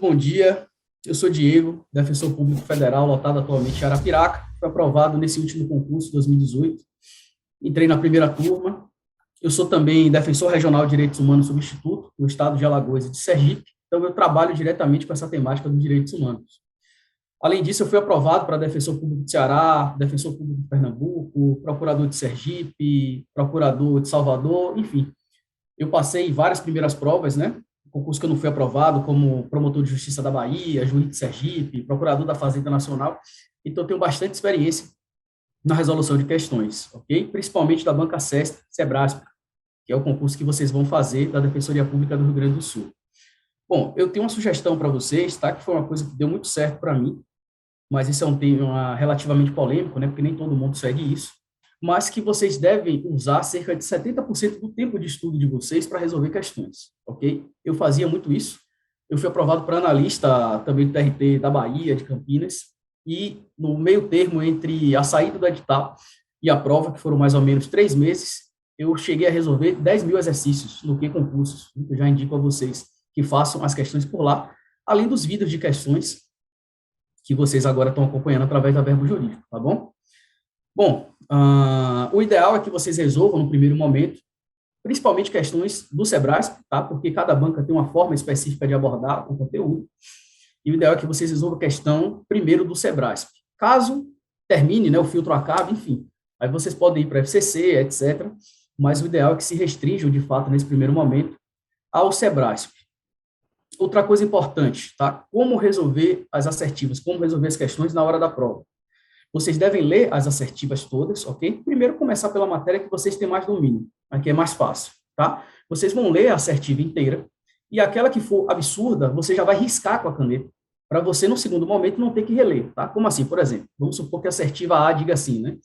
bom dia. Eu sou Diego, defensor público federal, lotado atualmente em Arapiraca. Fui aprovado nesse último concurso, 2018. Entrei na primeira turma. Eu sou também defensor regional de direitos humanos substituto no estado de Alagoas e de Sergipe. Então, eu trabalho diretamente com essa temática dos direitos humanos. Além disso, eu fui aprovado para defensor público de Ceará, defensor público de Pernambuco, procurador de Sergipe, procurador de Salvador, enfim. Eu passei várias primeiras provas, né? Concurso que eu não fui aprovado, como promotor de justiça da Bahia, juiz de Sergipe, procurador da Fazenda Nacional. Então, eu tenho bastante experiência na resolução de questões, ok? Principalmente da banca SESP, SEBRASP, que é o concurso que vocês vão fazer da Defensoria Pública do Rio Grande do Sul. Bom, eu tenho uma sugestão para vocês, tá? Que foi uma coisa que deu muito certo para mim, mas isso é um tema relativamente polêmico, né? Porque nem todo mundo segue isso, mas que vocês devem usar cerca de 70% do tempo de estudo de vocês para resolver questões, ok? Eu fazia muito isso. Eu fui aprovado para analista também do TRT da Bahia, de Campinas, e no meio termo entre a saída do edital e a prova, que foram mais ou menos 3 meses, eu cheguei a resolver 10 mil exercícios no que concursos. Eu já indico a vocês que façam as questões por lá, além dos vídeos de questões que vocês agora estão acompanhando através da Verbo Jurídico, tá bom? Bom, o ideal é que vocês resolvam no primeiro momento, principalmente questões do SEBRASP, tá? Porque cada banca tem uma forma específica de abordar o conteúdo, e o ideal é que vocês resolvam a questão primeiro do SEBRASP. Caso termine, né, o filtro acabe, enfim, aí vocês podem ir para a FCC, etc., mas o ideal é que se restringam, de fato, nesse primeiro momento, ao SEBRASP. Outra coisa importante, tá? Como resolver as assertivas, como resolver as questões na hora da prova. Vocês devem ler as assertivas todas, ok? Primeiro, começar pela matéria que vocês têm mais domínio, aqui é mais fácil, tá? Vocês vão ler a assertiva inteira, e aquela que for absurda, você já vai riscar com a caneta, para você, no segundo momento, não ter que reler, tá? Como assim, por exemplo? Vamos supor que a assertiva A diga assim, né?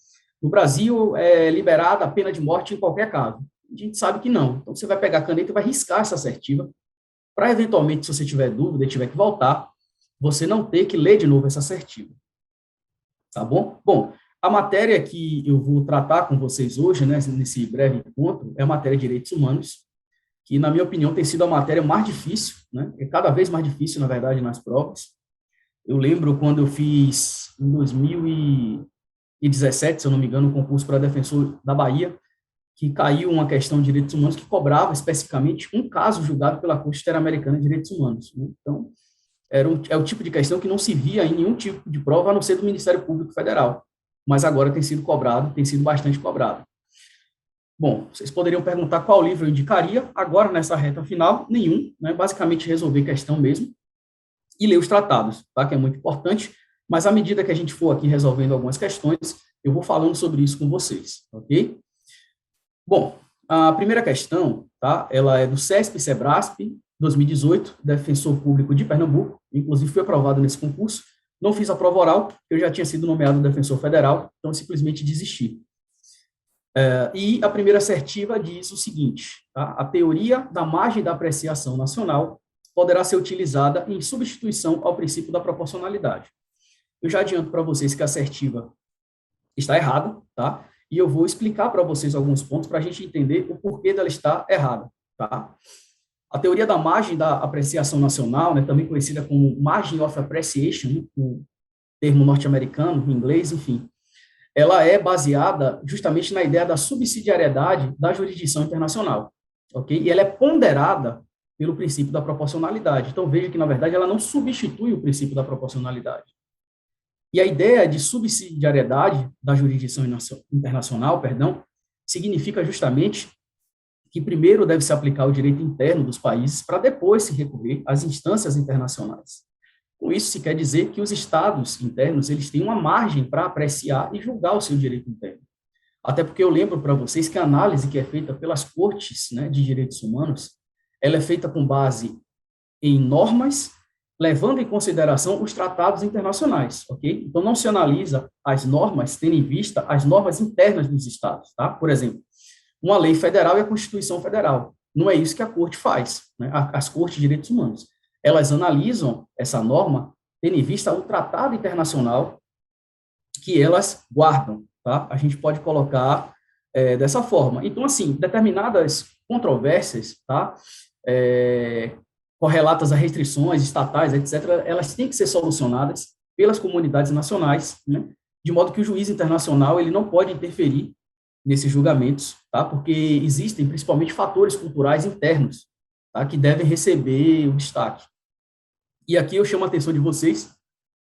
No Brasil, é liberada a pena de morte em qualquer caso. A gente sabe que não. Então, você vai pegar a caneta e vai riscar essa assertiva, para, eventualmente, se você tiver dúvida e tiver que voltar, você não ter que ler de novo essa assertiva. Tá bom? Bom, a matéria que eu vou tratar com vocês hoje, né, nesse breve encontro, é a matéria de direitos humanos, que, na minha opinião, tem sido a matéria mais difícil, né, é cada vez mais difícil, na verdade, nas provas. Eu lembro quando eu fiz, em 2017, se eu não me engano, um concurso para defensor da Bahia, que caiu uma questão de direitos humanos que cobrava especificamente um caso julgado pela Corte Interamericana de Direitos Humanos, né? Então, é o tipo de questão que não se via em nenhum tipo de prova, a não ser do Ministério Público Federal. Mas agora tem sido cobrado, tem sido bastante cobrado. Bom, vocês poderiam perguntar qual livro eu indicaria. Agora, nessa reta final, nenhum, né? Basicamente, resolver questão mesmo e ler os tratados, tá? Que é muito importante. Mas, à medida que a gente for aqui resolvendo algumas questões, eu vou falando sobre isso com vocês, ok? Bom, a primeira questão, tá? Ela é do CESP-SEBRASP, 2018, defensor público de Pernambuco, inclusive fui aprovado nesse concurso, não fiz a prova oral, eu já tinha sido nomeado defensor federal, então simplesmente desisti. E a primeira assertiva diz o seguinte, tá? A teoria da margem da apreciação nacional poderá ser utilizada em substituição ao princípio da proporcionalidade. Eu já adianto para vocês que a assertiva está errada, tá? E eu vou explicar para vocês alguns pontos para a gente entender o porquê dela estar errada, tá? A teoria da margem da apreciação nacional, né, também conhecida como margin of appreciation, o termo norte-americano, em inglês, enfim, ela é baseada justamente na ideia da subsidiariedade da jurisdição internacional, ok? E ela é ponderada pelo princípio da proporcionalidade. Então, veja que, na verdade, ela não substitui o princípio da proporcionalidade. E a ideia de subsidiariedade da jurisdição internacional, significa justamente que primeiro deve se aplicar o direito interno dos países para depois se recorrer às instâncias internacionais. Com isso, se quer dizer que os estados internos eles têm uma margem para apreciar e julgar o seu direito interno. Até porque eu lembro para vocês que a análise que é feita pelas cortes, né, de direitos humanos, ela é feita com base em normas, levando em consideração os tratados internacionais, ok? Então, não se analisa as normas tendo em vista as normas internas dos estados, tá? Por exemplo, uma lei federal e a Constituição Federal. Não é isso que a corte faz, né? As cortes de direitos humanos. Elas analisam essa norma tendo em vista o tratado internacional que elas guardam, tá? A gente pode colocar dessa forma. Então, assim, determinadas controvérsias, tá? correlatas a restrições estatais, etc., elas têm que ser solucionadas pelas comunidades nacionais, né, de modo que o juiz internacional ele não pode interferir nesses julgamentos, tá? Porque existem principalmente fatores culturais internos, tá? Que devem receber o destaque. E aqui eu chamo a atenção de vocês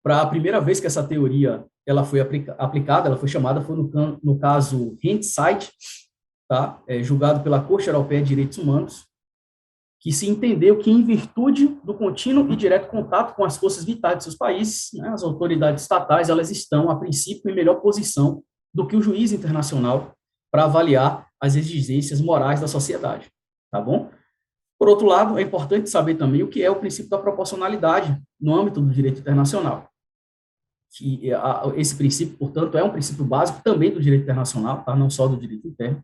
para a primeira vez que essa teoria ela foi aplicada, ela foi chamada, foi no caso Hentzeit, tá? Julgado pela Corte Europeia de Direitos Humanos, que se entendeu que, em virtude do contínuo e direto contato com as forças vitais de seus países, né, as autoridades estatais, elas estão, a princípio, em melhor posição do que o juiz internacional para avaliar as exigências morais da sociedade, tá bom? Por outro lado, é importante saber também o que é o princípio da proporcionalidade no âmbito do direito internacional. Que esse princípio, portanto, é um princípio básico também do direito internacional, tá? Não só do direito interno,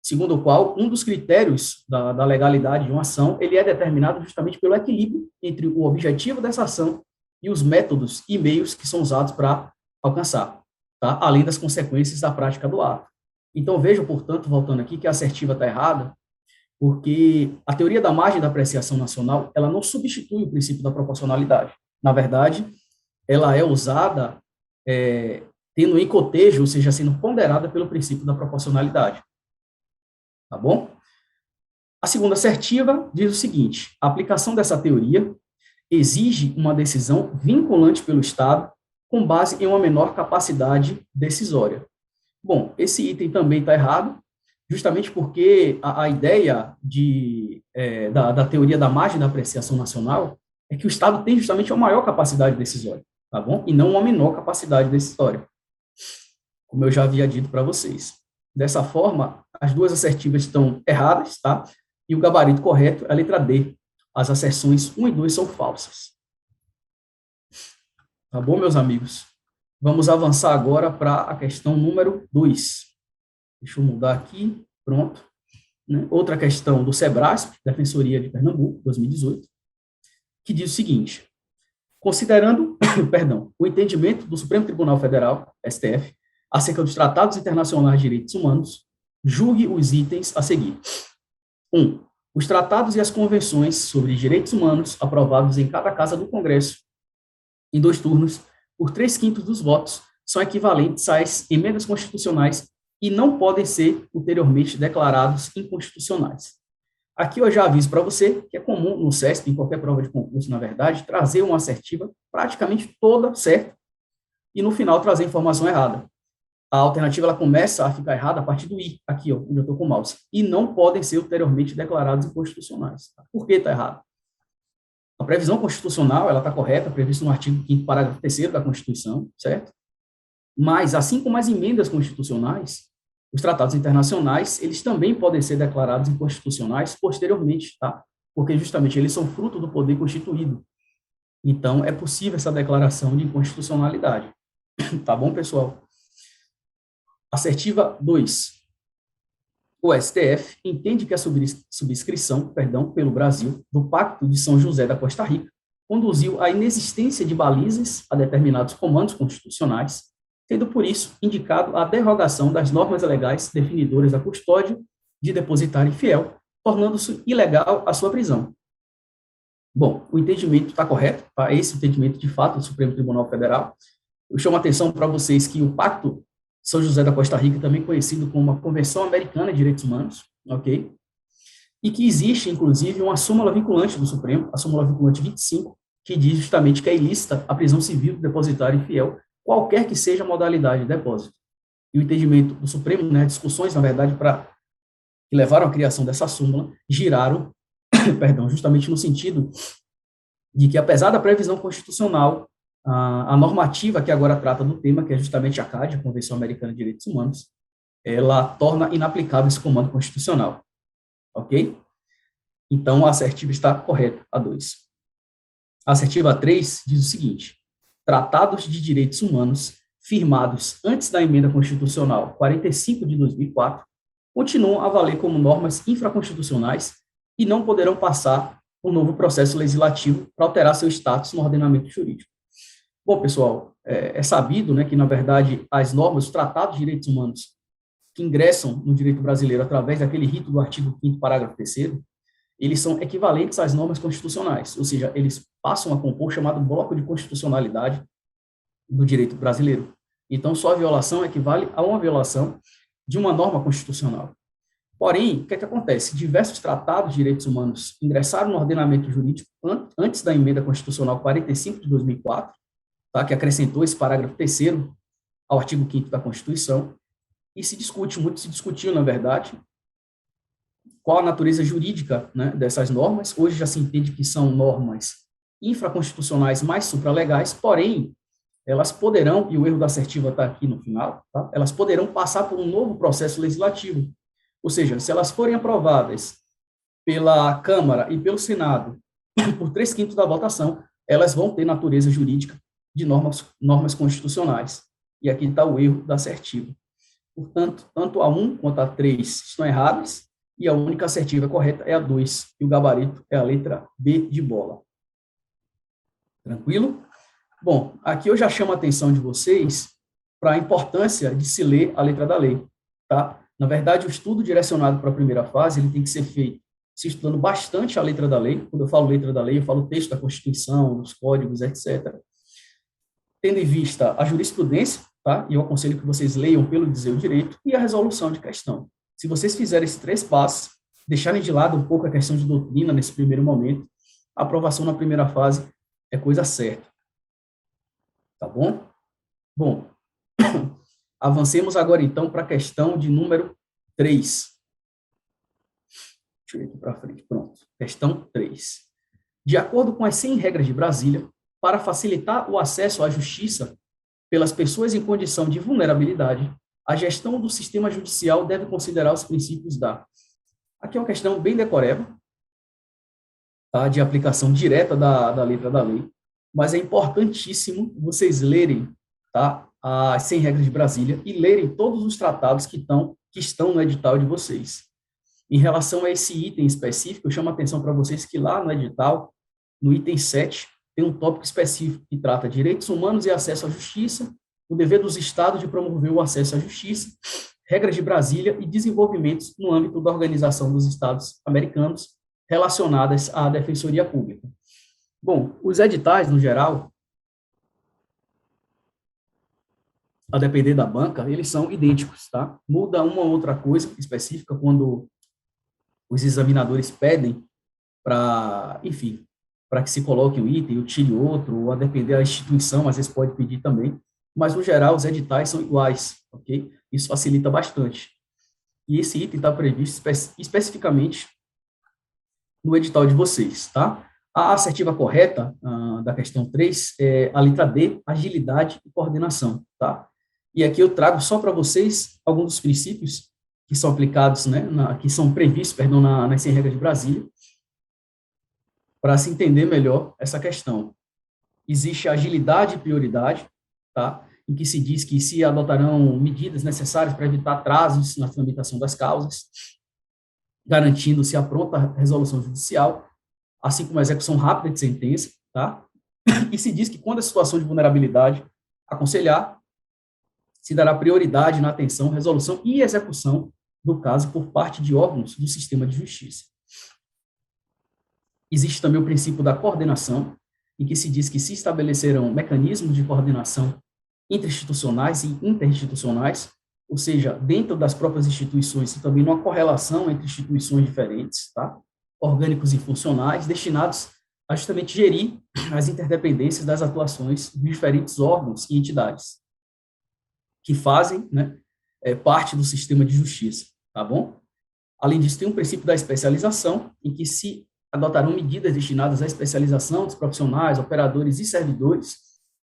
segundo o qual um dos critérios da legalidade de uma ação, ele é determinado justamente pelo equilíbrio entre o objetivo dessa ação e os métodos e meios que são usados para alcançar, tá? Além das consequências da prática do ato. Então, vejo, portanto, voltando aqui, que a assertiva está errada, porque a teoria da margem da apreciação nacional, ela não substitui o princípio da proporcionalidade. Na verdade, ela é usada tendo em cotejo, ou seja, sendo ponderada pelo princípio da proporcionalidade. Tá bom? A segunda assertiva diz o seguinte: a aplicação dessa teoria exige uma decisão vinculante pelo Estado com base em uma menor capacidade decisória. Bom, esse item também está errado, justamente porque a ideia da teoria da margem da apreciação nacional é que o Estado tem justamente uma maior capacidade decisória, tá bom? E não uma menor capacidade decisória, como eu já havia dito para vocês. Dessa forma, as duas assertivas estão erradas, tá? E o gabarito correto é a letra D. As asserções 1 e 2 são falsas. Tá bom, meus amigos? Vamos avançar agora para a questão número 2. Deixa eu mudar aqui. Pronto. Né? Outra questão do SEBRASP, Defensoria de Pernambuco, 2018, que diz o seguinte: considerando, perdão, o entendimento do Supremo Tribunal Federal, STF, acerca dos tratados internacionais de direitos humanos, julgue os itens a seguir. 1. Os tratados e as convenções sobre direitos humanos aprovados em cada casa do Congresso, em 2 turnos, por 3/5 dos votos, são equivalentes às emendas constitucionais e não podem ser ulteriormente declarados inconstitucionais. Aqui eu já aviso para você que é comum no CESP, em qualquer prova de concurso, na verdade, trazer uma assertiva praticamente toda certa e no final trazer informação errada. A alternativa ela começa a ficar errada a partir do I, aqui, ó, onde eu estou com o mouse, e não podem ser ulteriormente declarados inconstitucionais. Por que está errado? A previsão constitucional ela está correta, prevista no artigo 5º, parágrafo 3º da Constituição, certo? Mas, assim como as emendas constitucionais, os tratados internacionais, eles também podem ser declarados inconstitucionais posteriormente, tá? Porque justamente eles são fruto do poder constituído. Então, é possível essa declaração de inconstitucionalidade. Tá bom, pessoal? Assertiva 2. O STF entende que a subscrição, pelo Brasil, do Pacto de São José da Costa Rica conduziu à inexistência de balizas a determinados comandos constitucionais, tendo, por isso, indicado a derrogação das normas legais definidoras da custódia de depositário infiel, tornando-se ilegal a sua prisão. Bom, o entendimento está correto, tá? Esse entendimento, de fato, do Supremo Tribunal Federal. Eu chamo a atenção para vocês que o Pacto São José da Costa Rica, também conhecido como a Convenção Americana de Direitos Humanos, ok? E que existe, inclusive, uma súmula vinculante do Supremo, a súmula vinculante 25, que diz justamente que é ilícita a prisão civil do depositário infiel, qualquer que seja a modalidade de depósito. E o entendimento do Supremo, né, discussões, na verdade, que levaram à criação dessa súmula, giraram, justamente no sentido de que, apesar da previsão constitucional, a normativa que agora trata do tema, que é justamente a CAD, a Convenção Americana de Direitos Humanos, ela torna inaplicável esse comando constitucional. Ok? Então, a assertiva está correta, a 2. A assertiva 3 diz o seguinte: tratados de direitos humanos firmados antes da emenda constitucional 45 de 2004 continuam a valer como normas infraconstitucionais e não poderão passar por um novo processo legislativo para alterar seu status no ordenamento jurídico. Bom, pessoal, é sabido, né, que, na verdade, as normas, os tratados de direitos humanos que ingressam no direito brasileiro através daquele rito do artigo 5º, parágrafo 3º, eles são equivalentes às normas constitucionais, ou seja, eles passam a compor o chamado bloco de constitucionalidade do direito brasileiro. Então, sua violação equivale a uma violação de uma norma constitucional. Porém, o que é que acontece? Diversos tratados de direitos humanos ingressaram no ordenamento jurídico antes da emenda constitucional 45 de 2004, tá, que acrescentou esse parágrafo 3º ao artigo 5º da Constituição, e muito se discutiu, na verdade, qual a natureza jurídica, né, dessas normas. Hoje já se entende que são normas infraconstitucionais mais supralegais, porém, elas poderão, e o erro da assertiva está aqui no final, tá, elas poderão passar por um novo processo legislativo. Ou seja, se elas forem aprovadas pela Câmara e pelo Senado por 3/5 da votação, elas vão ter natureza jurídica de normas constitucionais. E aqui está o erro da assertiva. Portanto, tanto a 1 quanto a 3 estão erradas, e a única assertiva correta é a 2, e o gabarito é a letra B de bola. Tranquilo? Bom, aqui eu já chamo a atenção de vocês para a importância de se ler a letra da lei, tá? Na verdade, o estudo direcionado para a primeira fase, ele tem que ser feito se estudando bastante a letra da lei. Quando eu falo letra da lei, eu falo o texto da Constituição, dos códigos, etc. Tendo em vista a jurisprudência, tá? E eu aconselho que vocês leiam pelo dizer o direito, e a resolução de questão. Se vocês fizerem esses 3 passos, deixarem de lado um pouco a questão de doutrina nesse primeiro momento, a aprovação na primeira fase é coisa certa. Tá bom? Bom, avancemos agora, então, para a questão de número 3. Deixa eu ir aqui para frente. Pronto. Questão 3. De acordo com as 100 regras de Brasília, para facilitar o acesso à justiça pelas pessoas em condição de vulnerabilidade, a gestão do sistema judicial deve considerar os princípios da... Aqui é uma questão bem decoreba, tá, de aplicação direta da letra da lei, mas é importantíssimo vocês lerem, tá, as 100 regras de Brasília e lerem todos os tratados que estão no edital de vocês. Em relação a esse item específico, eu chamo a atenção para vocês que lá no edital, no item 7, tem um tópico específico que trata direitos humanos e acesso à justiça, o dever dos estados de promover o acesso à justiça, regras de Brasília e desenvolvimentos no âmbito da Organização dos Estados Americanos relacionadas à Defensoria Pública. Bom, os editais, no geral, a depender da banca, eles são idênticos, tá? Muda uma ou outra coisa específica quando os examinadores pedem para, enfim, para que se coloque um item, ou tire outro, ou a depender da instituição, às vezes pode pedir também, mas, no geral, os editais são iguais, ok? Isso facilita bastante. E esse item está previsto especificamente no edital de vocês, tá? A assertiva correta da questão 3 é a letra D, agilidade e coordenação, tá? E aqui eu trago só para vocês alguns dos princípios que são aplicados, né, que são previstos, perdão, nas 100 regras de Brasília, para se entender melhor essa questão. Existe agilidade e prioridade, tá? Em que se diz que se adotarão medidas necessárias para evitar atrasos na tramitação das causas, garantindo-se a pronta resolução judicial, assim como a execução rápida de sentença, tá? E se diz que quando a situação de vulnerabilidade aconselhar, se dará prioridade na atenção, resolução e execução do caso por parte de órgãos do sistema de justiça. Existe também o princípio da coordenação, em que se diz que se estabelecerão mecanismos de coordenação interinstitucionais e interinstitucionais, ou seja, dentro das próprias instituições e também numa correlação entre instituições diferentes, tá? Orgânicos e funcionais, destinados a justamente gerir as interdependências das atuações de diferentes órgãos e entidades que fazem, né, parte do sistema de justiça, tá bom? Além disso, tem um princípio da especialização, em que se adotarão medidas destinadas à especialização dos profissionais, operadores e servidores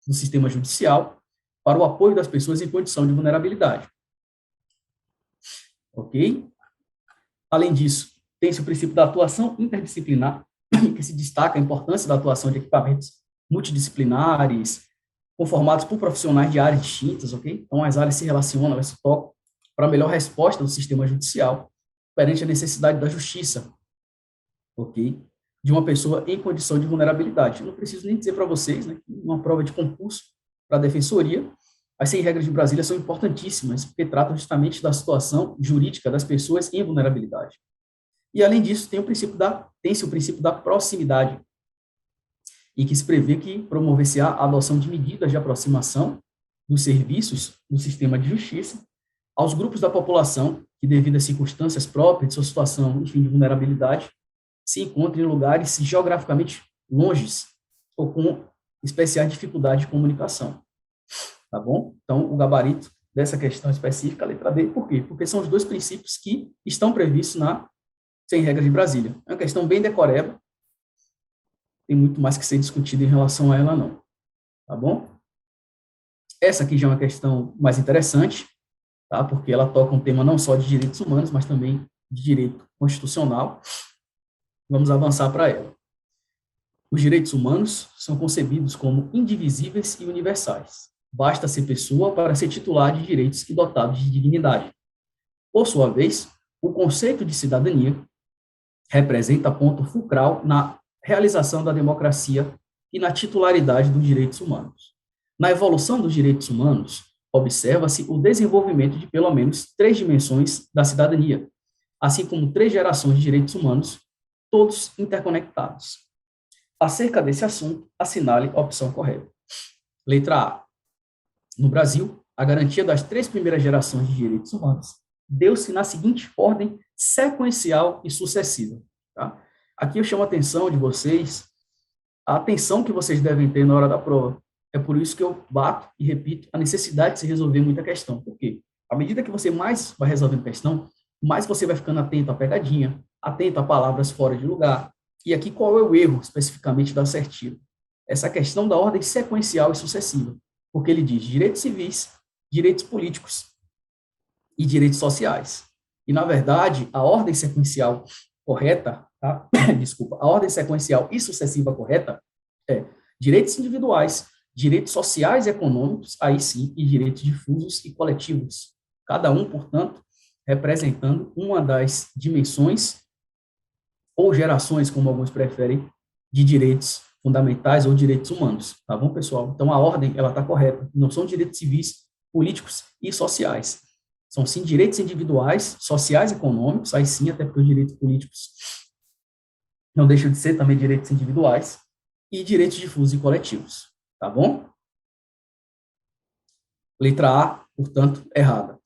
do sistema judicial para o apoio das pessoas em condição de vulnerabilidade. Ok? Além disso, tem-se o princípio da atuação interdisciplinar, que se destaca a importância da atuação de equipamentos multidisciplinares, conformados por profissionais de áreas distintas, ok? Então, as áreas se relacionam, elas se tocam para a melhor resposta do sistema judicial perante a necessidade da justiça, ok? De uma pessoa em condição de vulnerabilidade. Eu não preciso nem dizer para vocês, né, que uma prova de concurso para a defensoria, as 100 regras de Brasília são importantíssimas, porque tratam justamente da situação jurídica das pessoas em vulnerabilidade. E, além disso, tem o princípio da tem-se o princípio da proximidade, e que se prevê que promover-se a adoção de medidas de aproximação dos serviços do sistema de justiça aos grupos da população que, devido às circunstâncias próprias de sua situação, enfim, de vulnerabilidade, se encontrem em lugares geograficamente longes ou com especiais dificuldades de comunicação. Tá bom? Então, o gabarito dessa questão específica, a letra D, por quê? Porque são os dois princípios que estão previstos na 100 regras de Brasília. É uma questão bem decoreba, tem muito mais que ser discutido em relação a ela, não. Tá bom? Essa aqui já é uma questão mais interessante, tá? Porque ela toca um tema não só de direitos humanos, mas também de direito constitucional. Vamos avançar para ela. Os direitos humanos são concebidos como indivisíveis e universais. Basta ser pessoa para ser titular de direitos e dotado de dignidade. Por sua vez, o conceito de cidadania representa ponto fulcral na realização da democracia e na titularidade dos direitos humanos. Na evolução dos direitos humanos, observa-se o desenvolvimento de pelo menos 3 dimensões da cidadania, assim como 3 gerações de direitos humanos, todos interconectados. Acerca desse assunto, assinale a opção correta. Letra A. No Brasil, a garantia das 3 primeiras gerações de direitos humanos deu-se na seguinte ordem sequencial e sucessiva. Tá? Aqui eu chamo a atenção de vocês, a atenção que vocês devem ter na hora da prova. É por isso que eu bato e repito a necessidade de se resolver muita questão. Por quê? À medida que você mais vai resolvendo questão, mais você vai ficando atento à pegadinha, atento a palavras fora de lugar. E aqui qual é o erro, especificamente, da assertiva? Essa questão da ordem sequencial e sucessiva. Porque ele diz direitos civis, direitos políticos e direitos sociais. E, na verdade, a ordem sequencial correta, tá? Desculpa, a ordem sequencial e sucessiva correta é direitos individuais, direitos sociais e econômicos, aí sim, e direitos difusos e coletivos. Cada um, portanto, representando uma das dimensões ou gerações, como alguns preferem, de direitos fundamentais ou direitos humanos, tá bom, pessoal? Então, a ordem, ela está correta. Não são direitos civis, políticos e sociais. São, sim, direitos individuais, sociais e econômicos, aí sim, até porque os direitos políticos não deixam de ser também direitos individuais, e direitos difusos e coletivos, tá bom? Letra A, portanto, errada.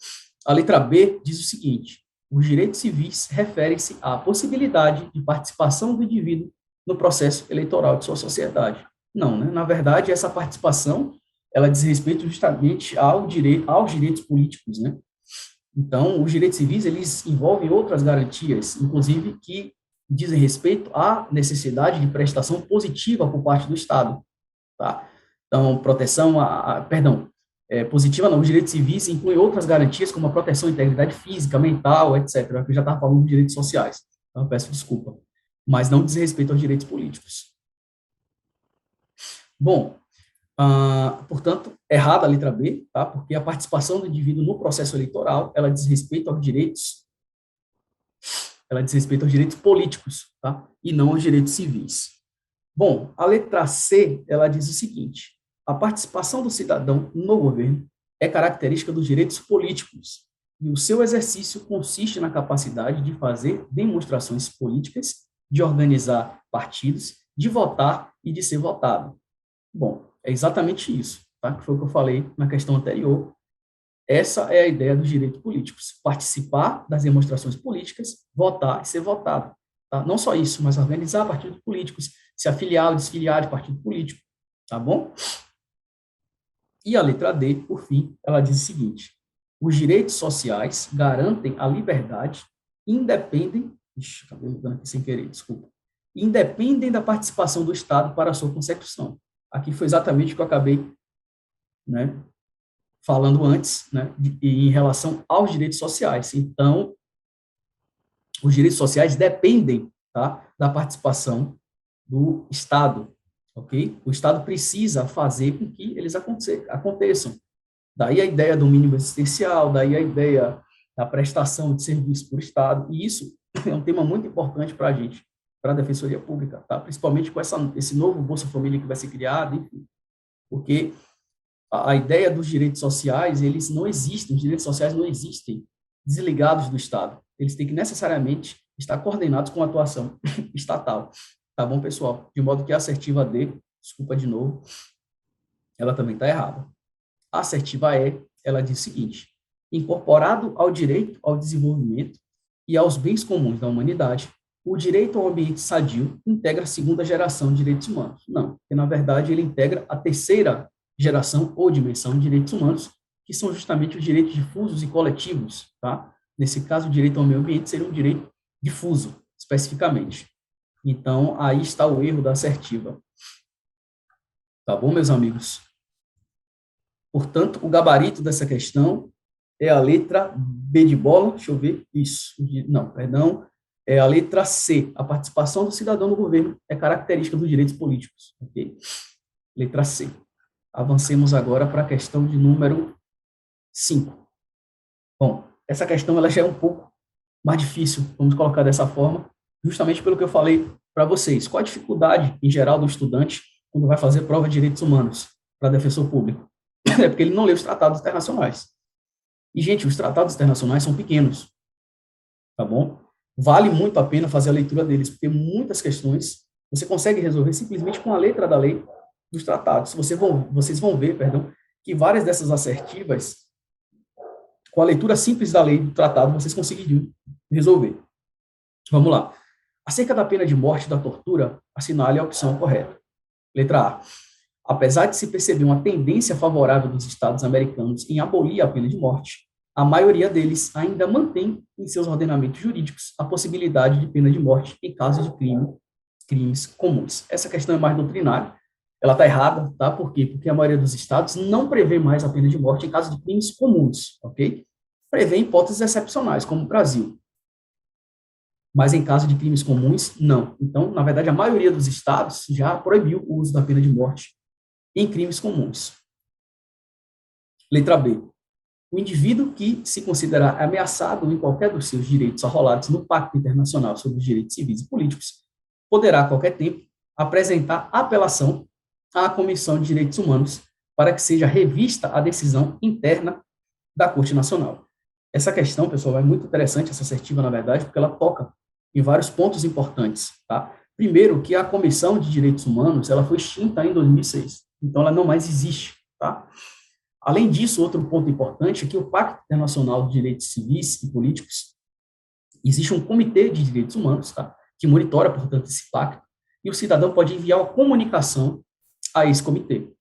A letra B diz o seguinte: os direitos civis referem-se à possibilidade de participação do indivíduo no processo eleitoral de sua sociedade. Não, né? Na verdade, essa participação, ela diz respeito justamente aos direitos políticos, né? Então, os direitos civis, eles envolvem outras garantias, inclusive que dizem respeito à necessidade de prestação positiva por parte do Estado, tá? Então, proteção, positiva não, os direitos civis incluem outras garantias, como a proteção à integridade física, mental, etc. Eu já estava falando de direitos sociais, então eu peço desculpa, mas não diz respeito aos direitos políticos. Bom, portanto, errada a letra B, tá? Porque a participação do indivíduo no processo eleitoral, ela diz respeito aos direitos políticos, tá? E não aos direitos civis. Bom, a letra C, ela diz o seguinte: a participação do cidadão no governo é característica dos direitos políticos, e o seu exercício consiste na capacidade de fazer demonstrações políticas, de organizar partidos, de votar e de ser votado. Bom, é exatamente isso, tá? Que foi o que eu falei na questão anterior. Essa é a ideia dos direitos políticos: participar das demonstrações políticas, votar e ser votado. Tá? Não só isso, mas organizar partidos políticos, se afiliar ou desfiliar de partido político, tá bom? E a letra D, por fim, ela diz o seguinte: os direitos sociais garantem a liberdade, acabei mudando aqui sem querer, desculpa, independem da participação do Estado para a sua consecução. Aqui foi exatamente o que eu acabei, né, falando antes, né, em relação aos direitos sociais. Então, os direitos sociais dependem, tá, da participação do Estado, ok? O Estado precisa fazer com que eles aconteçam. Daí a ideia do mínimo existencial, daí a ideia da prestação de serviço por Estado, e isso é um tema muito importante para a gente, para a Defensoria Pública, tá? Principalmente com esse novo Bolsa Família que vai ser criado, enfim, porque a ideia dos direitos sociais, eles não existem, os direitos sociais não existem desligados do Estado. Eles têm que necessariamente estar coordenados com a atuação estatal. Tá bom, pessoal? De modo que a assertiva D, desculpa de novo, ela também está errada. A assertiva E, ela diz o seguinte: incorporado ao direito ao desenvolvimento e aos bens comuns da humanidade, o direito ao ambiente sadio integra a segunda geração de direitos humanos. Não, porque, na verdade, ele integra a terceira geração ou dimensão de direitos humanos, que são justamente os direitos difusos e coletivos, tá? Nesse caso, o direito ao meio ambiente seria um direito difuso, especificamente. Então, aí está o erro da assertiva. Tá bom, meus amigos? Portanto, o gabarito dessa questão é a letra B de bola, deixa eu ver, isso, não, perdão, é a letra C, a participação do cidadão no governo é característica dos direitos políticos, ok? Letra C. Avancemos agora para a questão de número 5. Bom, essa questão ela já é um pouco mais difícil, vamos colocar dessa forma, justamente pelo que eu falei para vocês. Qual a dificuldade, em geral, do estudante quando vai fazer prova de direitos humanos para defensor público? É porque ele não lê os tratados internacionais. E, gente, os tratados internacionais são pequenos, tá bom? Vale muito a pena fazer a leitura deles, porque muitas questões você consegue resolver simplesmente com a letra da lei dos tratados. Vocês vão ver, perdão, que várias dessas assertivas, com a leitura simples da lei do tratado, vocês conseguiriam resolver. Vamos lá. Acerca da pena de morte e da tortura, assinale a opção correta. Letra A. Apesar de se perceber uma tendência favorável dos Estados americanos em abolir a pena de morte, a maioria deles ainda mantém em seus ordenamentos jurídicos a possibilidade de pena de morte em casos de crimes comuns. Essa questão é mais doutrinária, ela está errada, tá? Por quê? Porque a maioria dos estados não prevê mais a pena de morte em caso de crimes comuns, ok? Prevê hipóteses excepcionais, como o Brasil. Mas em caso de crimes comuns, não. Então, na verdade, a maioria dos estados já proibiu o uso da pena de morte em crimes comuns. Letra B. O indivíduo que se considerar ameaçado em qualquer dos seus direitos arrolados no Pacto Internacional sobre os Direitos Civis e Políticos poderá, a qualquer tempo, apresentar apelação à Comissão de Direitos Humanos para que seja revista a decisão interna da Corte Nacional. Essa questão, pessoal, é muito interessante, essa assertiva, na verdade, porque ela toca em vários pontos importantes, tá? Primeiro, que a Comissão de Direitos Humanos, ela foi extinta em 2006, então ela não mais existe, tá? Além disso, outro ponto importante é que o Pacto Internacional de Direitos Civis e Políticos, existe um Comitê de Direitos Humanos, tá? Que monitora, portanto, esse pacto, e o cidadão pode enviar uma comunicação a esse comitê.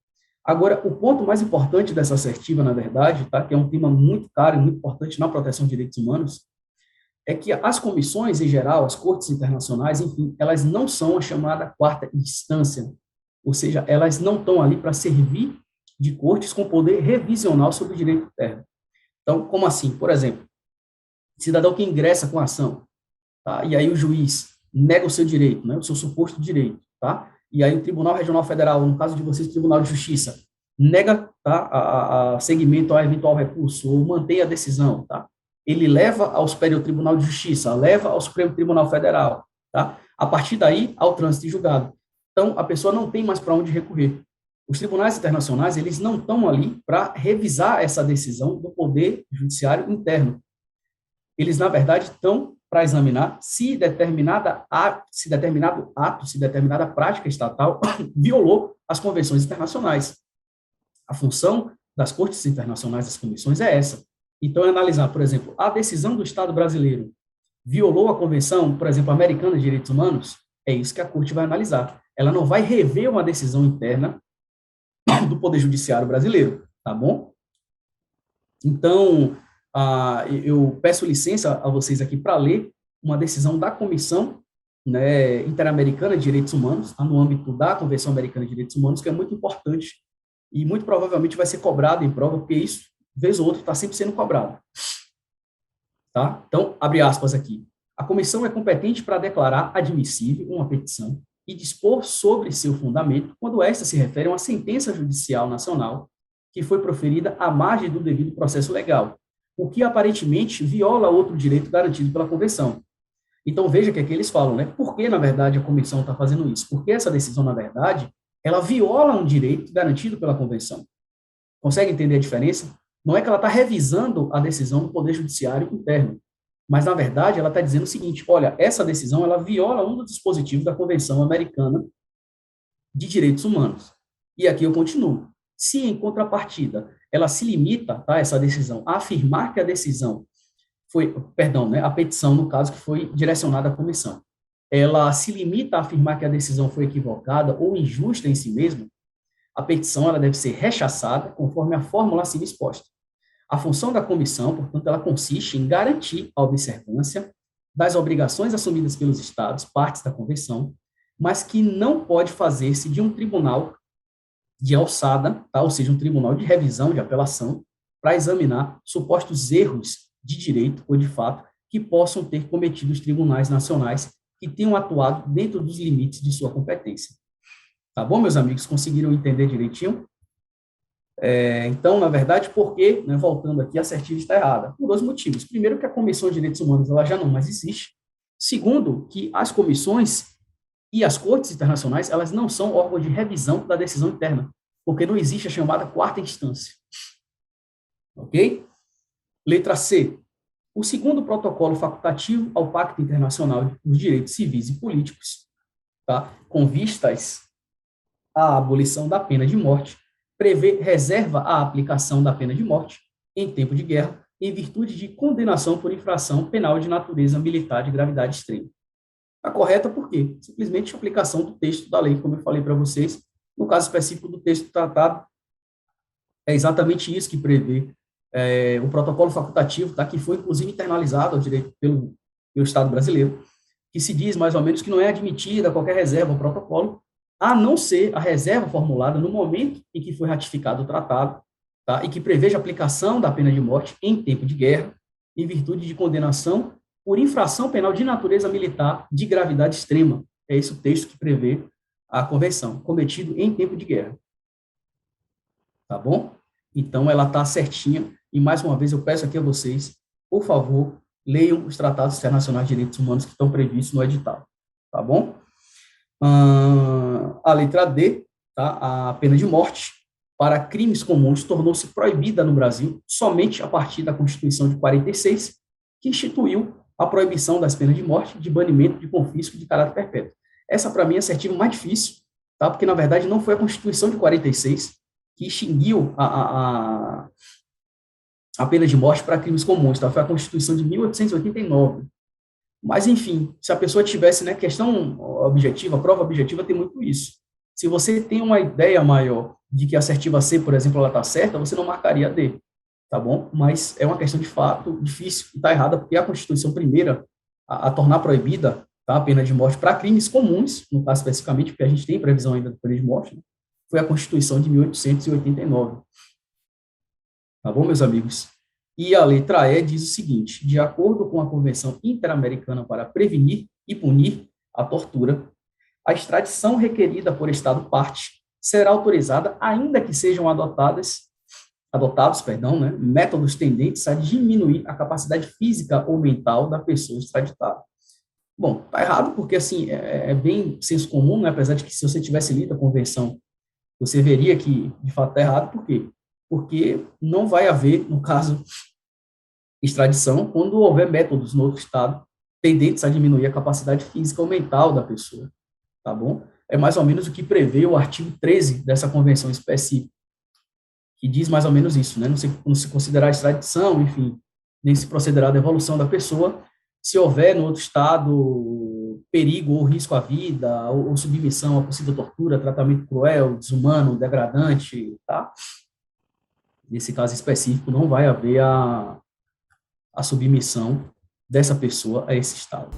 Agora, o ponto mais importante dessa assertiva, na verdade, tá? Que é um tema muito caro e muito importante na proteção de direitos humanos, é que as comissões, em geral, as cortes internacionais, enfim, elas não são a chamada quarta instância, ou seja, elas não estão ali para servir de cortes com poder revisional sobre o direito interno. Então, como assim? Por exemplo, cidadão que ingressa com a ação, tá? E aí o juiz nega o seu direito, né, o seu suposto direito, tá? E aí o Tribunal Regional Federal, no caso de vocês, o Tribunal de Justiça, nega, tá, a seguimento ao eventual recurso ou mantém a decisão, tá? Ele leva ao Superior Tribunal de Justiça, leva ao Supremo Tribunal Federal, tá? A partir daí, ao trânsito em julgado. Então, a pessoa não tem mais para onde recorrer. Os tribunais internacionais, eles não estão ali para revisar essa decisão do poder judiciário interno. Eles, na verdade, estão para examinar se determinado ato, se determinada prática estatal violou as convenções internacionais. A função das cortes internacionais, das comissões, é essa. Então, é analisar, por exemplo, a decisão do Estado brasileiro violou a Convenção, por exemplo, Americana de Direitos Humanos? É isso que a corte vai analisar. Ela não vai rever uma decisão interna do Poder Judiciário brasileiro, tá bom? Então, eu peço licença a vocês aqui para ler uma decisão da Comissão, né, Interamericana de Direitos Humanos, tá, no âmbito da Convenção Americana de Direitos Humanos, que é muito importante e muito provavelmente vai ser cobrado em prova, porque isso, vez ou outra, está sempre sendo cobrado. Tá? Então, abre aspas aqui. A comissão é competente para declarar admissível uma petição e dispor sobre seu fundamento quando esta se refere a uma sentença judicial nacional que foi proferida à margem do devido processo legal, o que aparentemente viola outro direito garantido pela Convenção. Então, veja que aqui eles falam, né? Por que, na verdade, a comissão está fazendo isso? Porque essa decisão, na verdade, ela viola um direito garantido pela Convenção. Consegue entender a diferença? Não é que ela está revisando a decisão do Poder Judiciário interno. Mas, na verdade, ela está dizendo o seguinte, olha, essa decisão, ela viola um dos dispositivos da Convenção Americana de Direitos Humanos. E aqui eu continuo. Se, em contrapartida, ela se limita, tá, essa decisão, a afirmar que a decisão foi, perdão, né, a petição, no caso, que foi direcionada à comissão, ela se limita a afirmar que a decisão foi equivocada ou injusta em si mesma, a petição ela deve ser rechaçada conforme a fórmula acima exposta. A função da comissão, portanto, ela consiste em garantir a observância das obrigações assumidas pelos Estados, partes da convenção, mas que não pode fazer-se de um tribunal de alçada, tá? Ou seja, um tribunal de revisão, de apelação, para examinar supostos erros de direito ou de fato que possam ter cometido os tribunais nacionais que tenham atuado dentro dos limites de sua competência. Tá bom, meus amigos? Conseguiram entender direitinho? Então, na verdade, por que, né, voltando aqui, a assertiva está errada? Por dois motivos. Primeiro, que a Comissão de Direitos Humanos ela já não mais existe. Segundo, que as comissões e as cortes internacionais elas não são órgãos de revisão da decisão interna, porque não existe a chamada quarta instância. Ok? Letra C. O segundo protocolo facultativo ao Pacto Internacional dos Direitos Civis e Políticos, tá, com vistas à abolição da pena de morte, prevê reserva à aplicação da pena de morte em tempo de guerra, em virtude de condenação por infração penal de natureza militar de gravidade extrema. Está correta por quê? Simplesmente a aplicação do texto da lei, como eu falei para vocês, no caso específico do texto do tratado, é exatamente isso que prevê o protocolo facultativo, tá, que foi inclusive internalizado ao direito pelo Estado brasileiro, que se diz mais ou menos que não é admitida qualquer reserva ao protocolo, a não ser a reserva formulada no momento em que foi ratificado o tratado, tá, e que preveja a aplicação da pena de morte em tempo de guerra, em virtude de condenação por infração penal de natureza militar de gravidade extrema. É esse o texto que prevê a convenção, cometido em tempo de guerra. Tá bom? Então, ela está certinha, e mais uma vez eu peço aqui a vocês, por favor, leiam os tratados internacionais de direitos humanos que estão previstos no edital. Tá bom? A letra D, tá? A pena de morte para crimes comuns tornou-se proibida no Brasil somente a partir da Constituição de 46, que instituiu a proibição das penas de morte, de banimento, de confisco de caráter perpétuo. Essa, para mim, é a assertiva mais difícil, tá? Porque, na verdade, não foi a Constituição de 46 que extinguiu a pena de morte para crimes comuns, tá? Foi a Constituição de 1889. Mas, enfim, se a pessoa tivesse, né, questão objetiva, prova objetiva, tem muito isso. Se você tem uma ideia maior de que a assertiva C, por exemplo, ela está certa, você não marcaria a D, tá bom? Mas é uma questão de fato difícil e está errada, porque a Constituição primeira a tornar proibida, tá, a pena de morte para crimes comuns, no caso especificamente, porque a gente tem previsão ainda de pena de morte, né, foi a Constituição de 1889. Tá bom, meus amigos? E a letra E diz o seguinte: de acordo com a Convenção Interamericana para Prevenir e Punir a Tortura, a extradição requerida por Estado parte será autorizada ainda que sejam adotados, né, métodos tendentes a diminuir a capacidade física ou mental da pessoa extraditada. Bom, tá errado porque, assim, é bem senso comum, né, apesar de que se você tivesse lido a Convenção, você veria que, de fato, está errado. Por quê? Porque não vai haver, no caso, extradição quando houver métodos no outro Estado tendentes a diminuir a capacidade física ou mental da pessoa, tá bom? É mais ou menos o que prevê o artigo 13 dessa convenção específica, que diz mais ou menos isso, né? Não se considerará extradição, enfim, nem se procederá à devolução da pessoa se houver no outro Estado perigo ou risco à vida, ou submissão a possível tortura, tratamento cruel, desumano, degradante, tá? Nesse caso específico, não vai haver a submissão dessa pessoa a esse Estado.